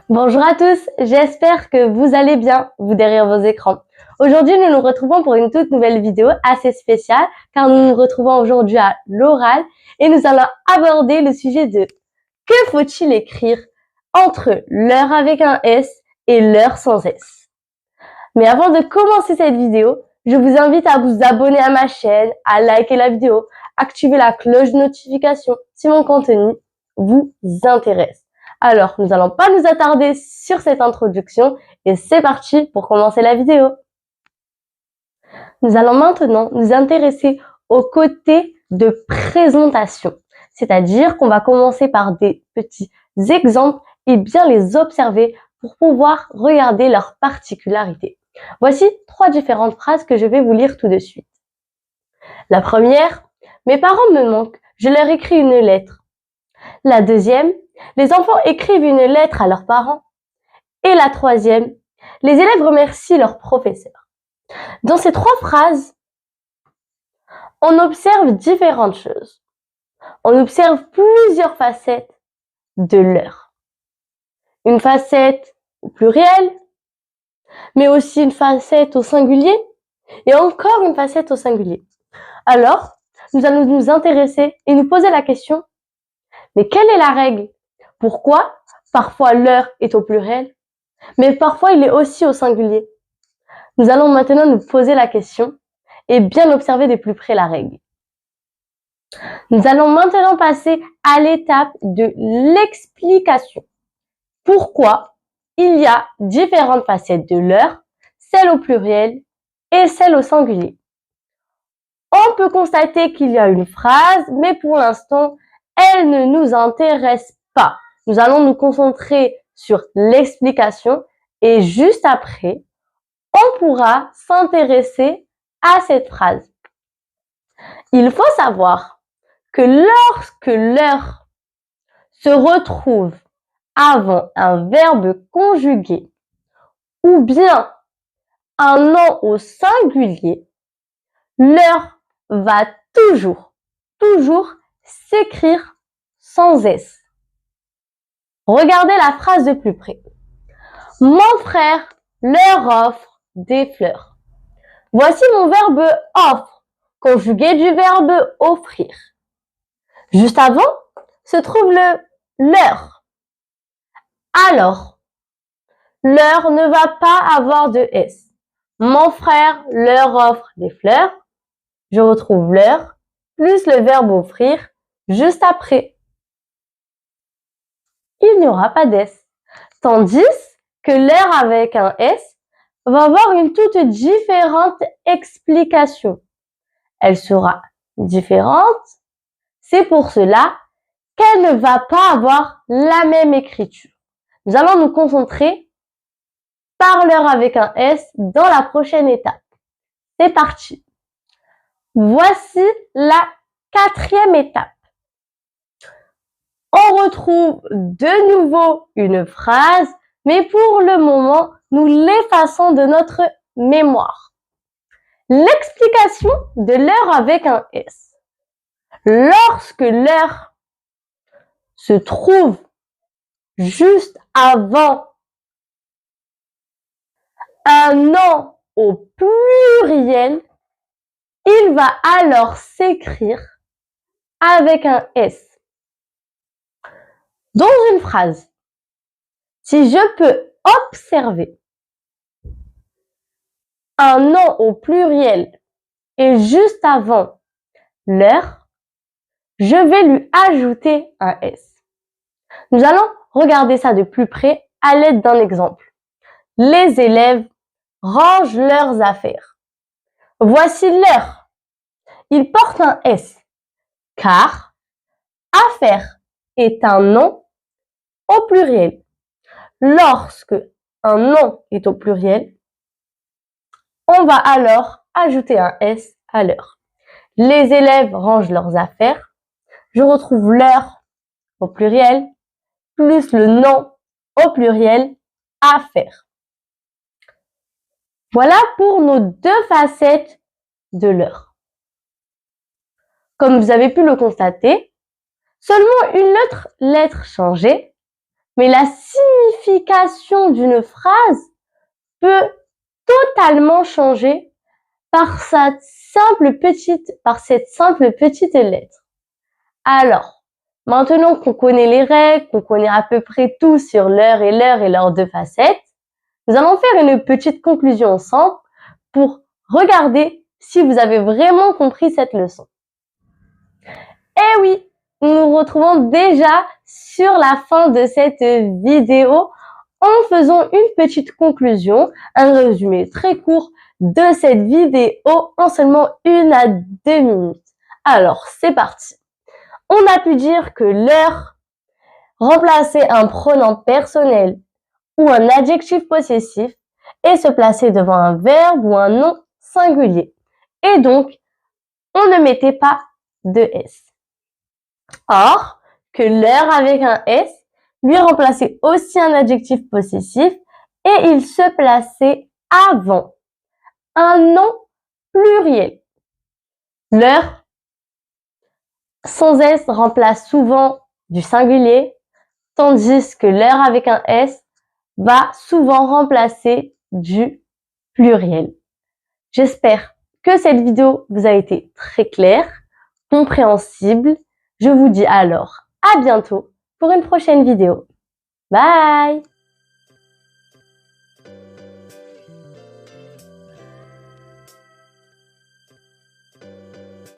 Bonjour à tous, j'espère que vous allez bien, vous derrière vos écrans. Aujourd'hui, nous nous retrouvons pour une toute nouvelle vidéo assez spéciale car nous nous retrouvons aujourd'hui à l'oral et nous allons aborder le sujet de que faut-il écrire entre l'heure avec un S et l'heure sans S. Mais avant de commencer cette vidéo, je vous invite à vous abonner à ma chaîne, à liker la vidéo, activer la cloche de notification si mon contenu vous intéresse. Alors, nous n'allons pas nous attarder sur cette introduction et c'est parti pour commencer la vidéo. Nous allons maintenant nous intéresser au côté de présentation, c'est-à-dire qu'on va commencer par des petits exemples et bien les observer pour pouvoir regarder leurs particularités. Voici 3 différentes phrases que je vais vous lire tout de suite. La première, mes parents me manquent, je leur écris une lettre. La deuxième, les enfants écrivent une lettre à leurs parents. Et la troisième, les élèves remercient leur professeur. Dans ces 3 phrases, on observe différentes choses. On observe plusieurs facettes de l'heure. Une facette au pluriel, mais aussi une facette au singulier et encore une facette au singulier. Alors, nous allons nous intéresser et nous poser la question, mais quelle est la règle? Pourquoi parfois l'heure est au pluriel, mais parfois il est aussi au singulier? Nous allons maintenant nous poser la question et bien observer de plus près la règle. Nous allons maintenant passer à l'étape de l'explication. Pourquoi il y a différentes facettes de l'heure, celle au pluriel et celle au singulier. On peut constater qu'il y a une phrase, mais pour l'instant, elle ne nous intéresse pas. Nous allons nous concentrer sur l'explication et juste après, on pourra s'intéresser à cette phrase. Il faut savoir que lorsque l'heure se retrouve avant un verbe conjugué ou bien un nom au singulier, l'heure va toujours s'écrire sans S. Regardez la phrase de plus près. Mon frère leur offre des fleurs. Voici mon verbe offre, conjugué du verbe offrir. Juste avant se trouve le leur. Alors, l'heure ne va pas avoir de S. Mon frère leur offre des fleurs. Je retrouve l'heure plus le verbe offrir juste après. Il n'y aura pas d'S. Tandis que l'heure avec un S va avoir une toute différente explication. Elle sera différente. C'est pour cela qu'elle ne va pas avoir la même écriture. Nous allons nous concentrer par l'heure avec un S dans la prochaine étape. C'est parti. Voici la 4e étape. On retrouve de nouveau une phrase, mais pour le moment, nous l'effaçons de notre mémoire. L'explication de l'heure avec un S. Lorsque l'heure se trouve juste avant un nom au pluriel, il va alors s'écrire avec un S. Dans une phrase, si je peux observer un nom au pluriel et juste avant l'heure, je vais lui ajouter un S. Nous allons regarder ça de plus près à l'aide d'un exemple. Les élèves rangent leurs affaires. Voici l'heure. Il porte un S, car affaire est un nom au pluriel. Lorsque un nom est au pluriel, on va alors ajouter un S à l'heure. Les élèves rangent leurs affaires. Je retrouve l'heure au pluriel plus le nom au pluriel affaires. Voilà pour nos 2 facettes de l'heure. Comme vous avez pu le constater, seulement une autre lettre changée mais la signification d'une phrase peut totalement changer par cette simple petite lettre. Alors, maintenant qu'on connaît les règles, qu'on connaît à peu près tout sur l'heure et leurs deux facettes, nous allons faire une petite conclusion ensemble pour regarder si vous avez vraiment compris cette leçon. Eh oui, nous nous retrouvons déjà sur la fin de cette vidéo en faisant une petite conclusion, un résumé très court de cette vidéo en seulement 1 à 2 minutes. Alors, c'est parti. On a pu dire que l'heure remplaçait un pronom personnel ou un adjectif possessif et se plaçait devant un verbe ou un nom singulier. Et donc, on ne mettait pas de S. Or, que l'heure avec un S lui remplaçait aussi un adjectif possessif et il se plaçait avant un nom pluriel. L'heure sans S remplace souvent du singulier, tandis que l'heure avec un S va souvent remplacer du pluriel. J'espère que cette vidéo vous a été très claire, compréhensible. Je vous dis alors à bientôt pour une prochaine vidéo. Bye!